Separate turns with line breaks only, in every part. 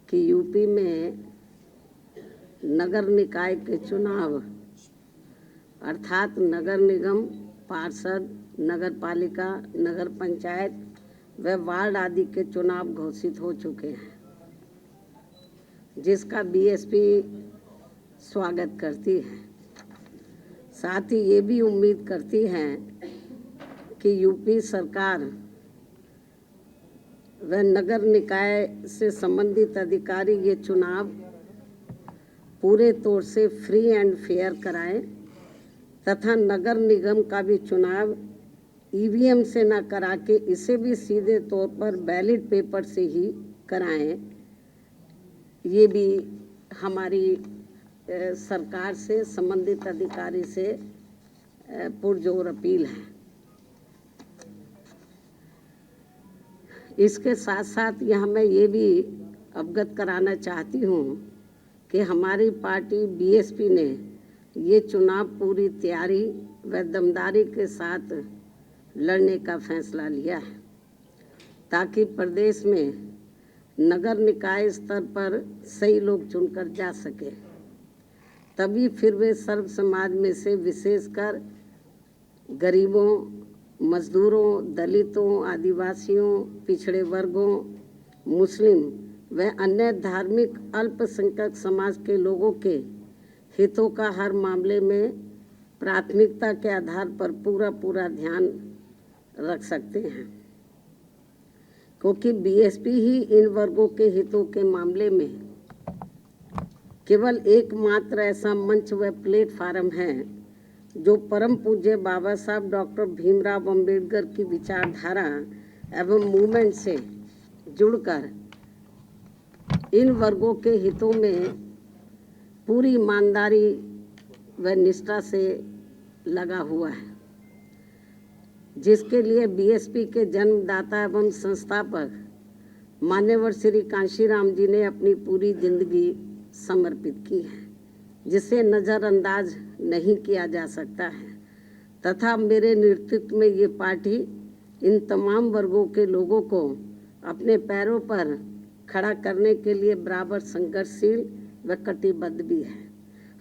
कि यूपी में नगर निकाय के चुनाव अर्थात नगर निगम, पार्षद, नगर पालिका, नगर पंचायत व वार्ड आदि के चुनाव घोषित हो चुके हैं, जिसका बीएसपी स्वागत करती है। साथ ही ये भी उम्मीद करती है कि यूपी सरकार व नगर निकाय से संबंधित अधिकारी ये चुनाव पूरे तौर से फ्री एंड फेयर कराएं तथा नगर निगम का भी चुनाव ईवीएम से न करा के इसे भी सीधे तौर पर बैलेट पेपर से ही कराएं। ये भी हमारी सरकार से, संबंधित अधिकारी से पुरजोर अपील है। इसके साथ साथ यहाँ मैं ये भी अवगत कराना चाहती हूँ कि हमारी पार्टी बीएसपी ने ये चुनाव पूरी तैयारी व दमदारी के साथ लड़ने का फैसला लिया है, ताकि प्रदेश में नगर निकाय स्तर पर सही लोग चुनकर जा सके। तभी फिर वे सर्व समाज में से विशेषकर गरीबों, मजदूरों, दलितों, आदिवासियों, पिछड़े वर्गों, मुस्लिम व अन्य धार्मिक अल्पसंख्यक समाज के लोगों के हितों का हर मामले में प्राथमिकता के आधार पर पूरा ध्यान रख सकते हैं, क्योंकि बीएसपी ही इन वर्गों के हितों के मामले में केवल एकमात्र ऐसा मंच व प्लेटफार्म है जो परम पूज्य बाबा साहब डॉक्टर भीमराव अंबेडकर की विचारधारा एवं मूवमेंट से जुड़कर इन वर्गों के हितों में पूरी ईमानदारी व निष्ठा से लगा हुआ है, जिसके लिए बीएसपी के जन्मदाता एवं संस्थापक मान्यवर श्री कांशीराम जी ने अपनी पूरी जिंदगी समर्पित की है, जिसे नज़रअंदाज नहीं किया जा सकता है। तथा मेरे नेतृत्व में ये पार्टी इन तमाम वर्गों के लोगों को अपने पैरों पर खड़ा करने के लिए बराबर संघर्षशील व कटिबद्ध भी है।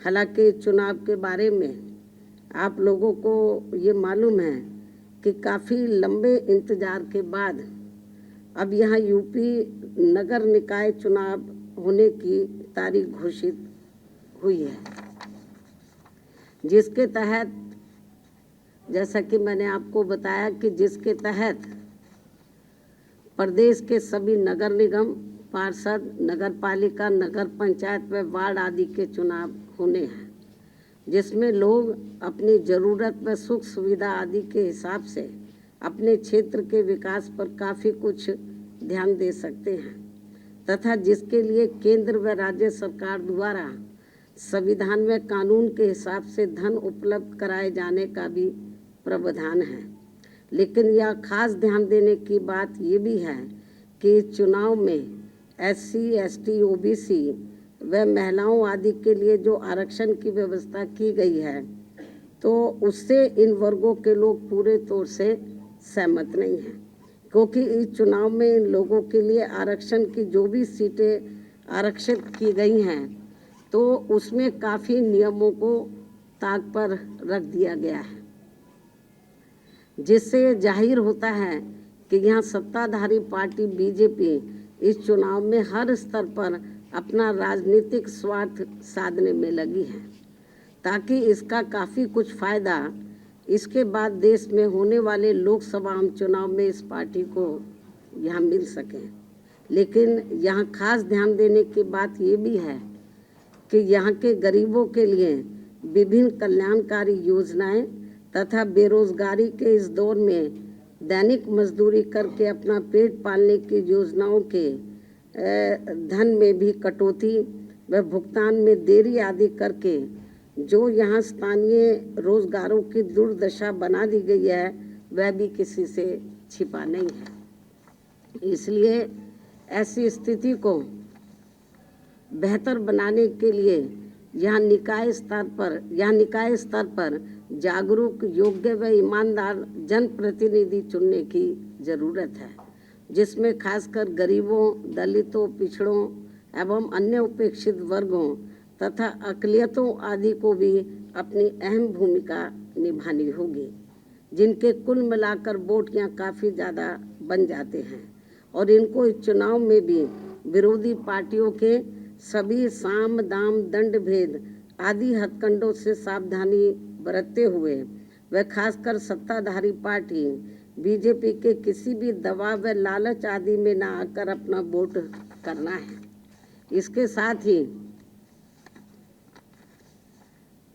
हालांकि चुनाव के बारे में आप लोगों को ये मालूम है कि काफ़ी लंबे इंतजार के बाद अब यहाँ यूपी नगर निकाय चुनाव होने की तारीख घोषित हुई है, जिसके तहत, जैसा कि मैंने आपको बताया कि जिसके तहत प्रदेश के सभी नगर निगम, पार्षद, नगर पालिका, नगर पंचायत व वार्ड आदि के चुनाव होने हैं, जिसमें लोग अपनी ज़रूरत व सुख सुविधा आदि के हिसाब से अपने क्षेत्र के विकास पर काफ़ी कुछ ध्यान दे सकते हैं, तथा जिसके लिए केंद्र व राज्य सरकार द्वारा संविधान में कानून के हिसाब से धन उपलब्ध कराए जाने का भी प्रावधान है। लेकिन यह खास ध्यान देने की बात ये भी है कि चुनाव में SC, ST, OBC व महिलाओं आदि के लिए जो आरक्षण की व्यवस्था की गई है, तो उससे इन वर्गों के लोग पूरे तौर से सहमत नहीं हैं, क्योंकि इस चुनाव में इन लोगों के लिए आरक्षण की जो भी सीटें आरक्षित की गई हैं, तो उसमें काफ़ी नियमों को ताक पर रख दिया गया है, जिससे जाहिर होता है कि यहाँ सत्ताधारी पार्टी बीजेपी इस चुनाव में हर स्तर पर अपना राजनीतिक स्वार्थ साधने में लगी है, ताकि इसका काफ़ी कुछ फ़ायदा इसके बाद देश में होने वाले लोकसभा चुनाव में इस पार्टी को यहाँ मिल सके। लेकिन यहाँ खास ध्यान देने की बात ये भी है कि यहाँ के गरीबों के लिए विभिन्न कल्याणकारी योजनाएं तथा बेरोजगारी के इस दौर में दैनिक मजदूरी करके अपना पेट पालने की योजनाओं के धन में भी कटौती व भुगतान में देरी आदि करके जो यहाँ स्थानीय रोजगारों की दुर्दशा बना दी गई है, वह भी किसी से छिपा नहीं है। इसलिए ऐसी स्थिति को बेहतर बनाने के लिए यहाँ निकाय स्तर पर जागरूक, योग्य व ईमानदार जनप्रतिनिधि चुनने की ज़रूरत है, जिसमें खासकर गरीबों, दलितों, पिछड़ों एवं अन्य उपेक्षित वर्गों तथा अक़लियतों आदि को भी अपनी अहम भूमिका निभानी होगी, जिनके कुल मिलाकर वोट यहाँ काफ़ी ज़्यादा बन जाते हैं और इनको इस चुनाव में भी विरोधी पार्टियों के सभी साम दाम दंड भेद आदि हथकंडों से सावधानी बरतते हुए व खासकर सत्ताधारी पार्टी बीजेपी के किसी भी दबाव व लालच आदि में न आकर अपना वोट करना है। इसके साथ ही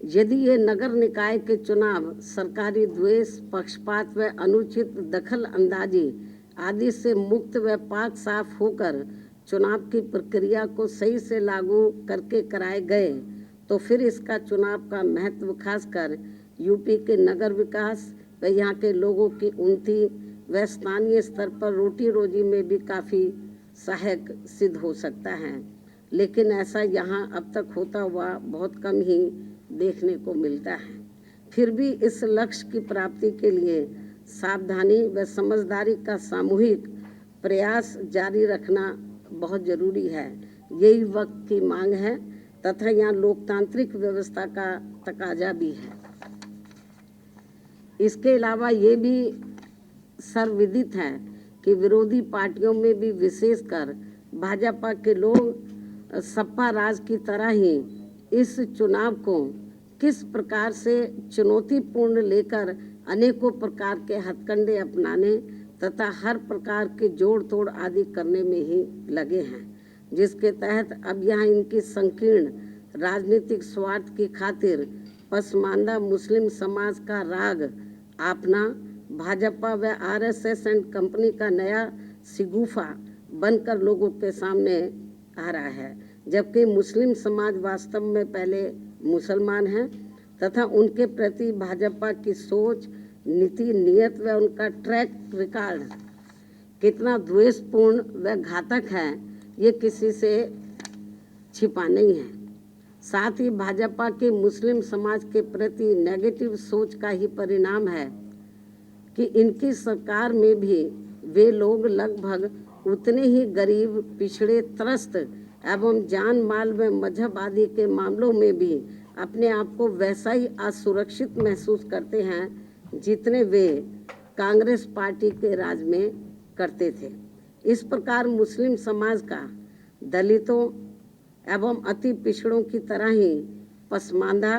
यदि ये नगर निकाय के चुनाव सरकारी द्वेष, पक्षपात व अनुचित दखल अंदाजी आदि से मुक्त व पाक साफ होकर चुनाव की प्रक्रिया को सही से लागू करके कराए गए तो फिर इसका चुनाव का महत्व खासकर यूपी के नगर विकास व यहाँ के लोगों की उन्नति व स्थानीय स्तर पर रोटी रोजी में भी काफ़ी सहायक सिद्ध हो सकता है। लेकिन ऐसा यहाँ अब तक होता हुआ बहुत कम ही देखने को मिलता है। फिर भी इस लक्ष्य की प्राप्ति के लिए सावधानी व समझदारी का सामूहिक प्रयास जारी रखना बहुत ज़रूरी है। यही वक्त की मांग है तथा यहाँ लोकतांत्रिक व्यवस्था का तकाजा भी है। इसके अलावा ये भी सर्वविदित है कि विरोधी पार्टियों में भी विशेषकर भाजपा के लोग सपा राज की तरह ही इस चुनाव को किस प्रकार से चुनौतीपूर्ण लेकर अनेकों प्रकार के हथकंडे अपनाने तथा हर प्रकार के जोड़ तोड़ आदि करने में ही लगे हैं, जिसके तहत अब यहाँ इनकी संकीर्ण राजनीतिक स्वार्थ की खातिर पसमानदा मुस्लिम समाज का राग आपना भाजपा व आरएसएस एंड कंपनी का नया शिगुफा बनकर लोगों के सामने आ रहा है, जबकि मुस्लिम समाज वास्तव में पहले मुसलमान हैं तथा उनके प्रति भाजपा की सोच, नीति, नियत व उनका ट्रैक रिकॉर्ड कितना द्वेषपूर्ण व घातक है ये किसी से छिपा नहीं है। साथ ही भाजपा के मुस्लिम समाज के प्रति नेगेटिव सोच का ही परिणाम है कि इनकी सरकार में भी वे लोग लगभग उतने ही गरीब, पिछड़े, त्रस्त एवं जान माल व मजहब आदि के मामलों में भी अपने आप को वैसा ही असुरक्षित महसूस करते हैं जितने वे कांग्रेस पार्टी के राज में करते थे। इस प्रकार मुस्लिम समाज का दलितों एवं अति पिछड़ों की तरह ही पसमानदा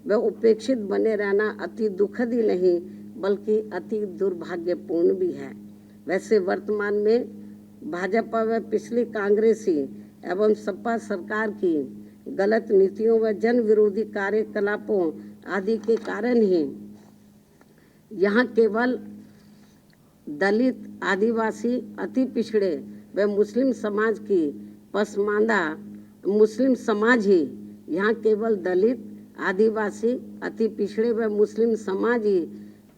व उपेक्षित बने रहना अति दुखद ही नहीं बल्कि अति दुर्भाग्यपूर्ण भी है। वैसे वर्तमान में भाजपा व पिछली कांग्रेसी एवं सपा सरकार की गलत नीतियों व जन विरोधी कार्यकलापों आदि के कारण ही यहाँ केवल दलित, आदिवासी, अति पिछड़े व मुस्लिम समाज की पसमानदा मुस्लिम समाज ही यहाँ केवल दलित, आदिवासी, अति पिछड़े व मुस्लिम समाज ही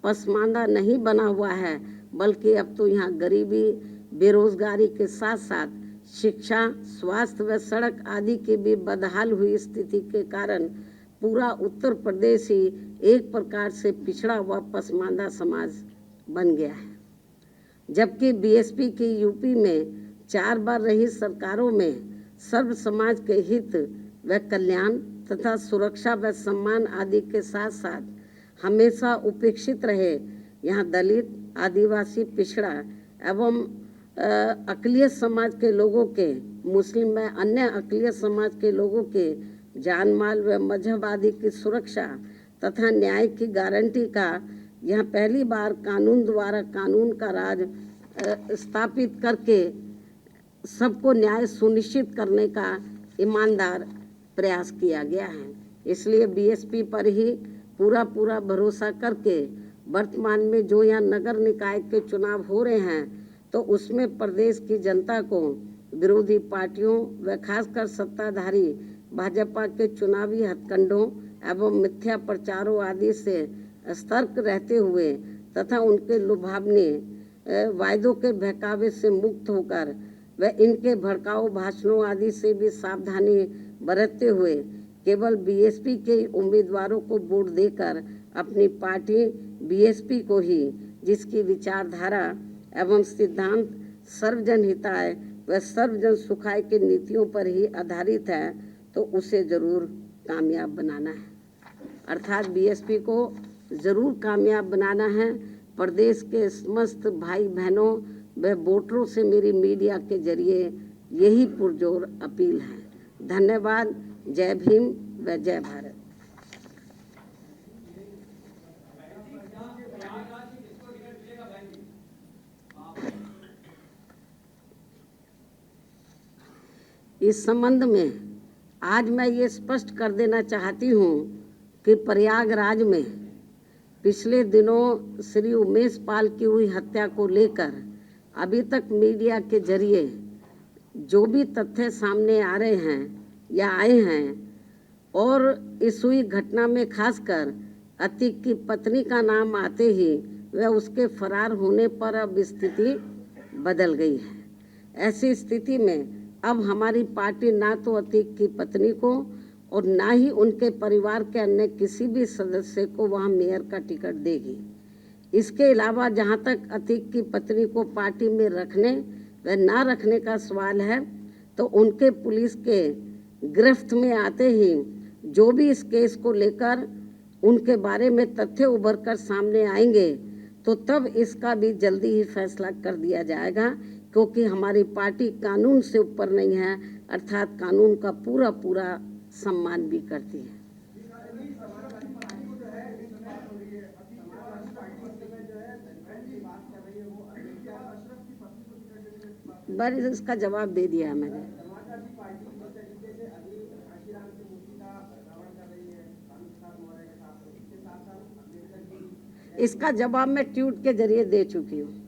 पसमानदा नहीं बना हुआ है बल्कि अब तो यहाँ गरीबी, बेरोजगारी के साथ साथ शिक्षा, स्वास्थ्य व सड़क आदि की भी बदहाल हुई स्थिति के कारण पूरा उत्तर प्रदेश ही एक प्रकार से पिछड़ा हुआ पसमानदा समाज बन गया है। जबकि बीएसपी की यूपी में 4 बार रही सरकारों में सर्व समाज के हित व कल्याण तथा सुरक्षा व सम्मान आदि के साथ साथ हमेशा उपेक्षित रहे यहाँ दलित, आदिवासी, पिछड़ा एवं अक़लियत समाज के लोगों के, मुस्लिम व अन्य अक़लियत समाज के लोगों के जान माल व मजहब आदि की सुरक्षा तथा न्याय की गारंटी का यहाँ पहली बार कानून द्वारा कानून का राज स्थापित करके सबको न्याय सुनिश्चित करने का ईमानदार प्रयास किया गया है। इसलिए बीएसपी पर ही पूरा भरोसा करके वर्तमान में जो यहाँ नगर निकाय के चुनाव हो रहे हैं तो उसमें प्रदेश की जनता को विरोधी पार्टियों व खासकर सत्ताधारी भाजपा के चुनावी हथकंडों एवं मिथ्या प्रचारों आदि से सतर्क रहते हुए तथा उनके लुभावने वायदों के बहकावे से मुक्त होकर व इनके भड़काऊ भाषणों आदि से भी सावधानी बरतते हुए केवल बीएसपी के उम्मीदवारों को वोट देकर अपनी पार्टी बीएसपी को ही, जिसकी विचारधारा एवं सिद्धांत सर्वजन हिताय वह सर्वजन सुखाय की नीतियों पर ही आधारित है, तो उसे ज़रूर कामयाब बनाना है। अर्थात बीएसपी को ज़रूर कामयाब बनाना है। प्रदेश के समस्त भाई बहनों व वोटरों से मेरी मीडिया के जरिए यही पुरजोर अपील है। धन्यवाद। जय भीम व जय भारत। इस संबंध में आज मैं ये स्पष्ट कर देना चाहती हूँ कि प्रयागराज में पिछले दिनों श्री उमेश पाल की हुई हत्या को लेकर अभी तक मीडिया के जरिए जो भी तथ्य सामने आ रहे हैं या आए हैं, और इस हुई घटना में खासकर अतीक की पत्नी का नाम आते ही वह उसके फरार होने पर अब स्थिति बदल गई है। ऐसी स्थिति में अब हमारी पार्टी ना तो अतीक की पत्नी को और ना ही उनके परिवार के अन्य किसी भी सदस्य को वहां मेयर का टिकट देगी। इसके अलावा जहां तक अतीक की पत्नी को पार्टी में रखने व ना रखने का सवाल है, तो उनके पुलिस के गिरफ्त में आते ही जो भी इस केस को लेकर उनके बारे में तथ्य उभर कर सामने आएंगे, तो तब इसका भी जल्दी ही फैसला कर दिया जाएगा, क्योंकि हमारी पार्टी कानून से ऊपर नहीं है, अर्थात कानून का पूरा पूरा सम्मान भी करती है। बस इसका जवाब दे दिया मैंने। इसका जवाब मैं ट्वीट के जरिए दे चुकी हूँ।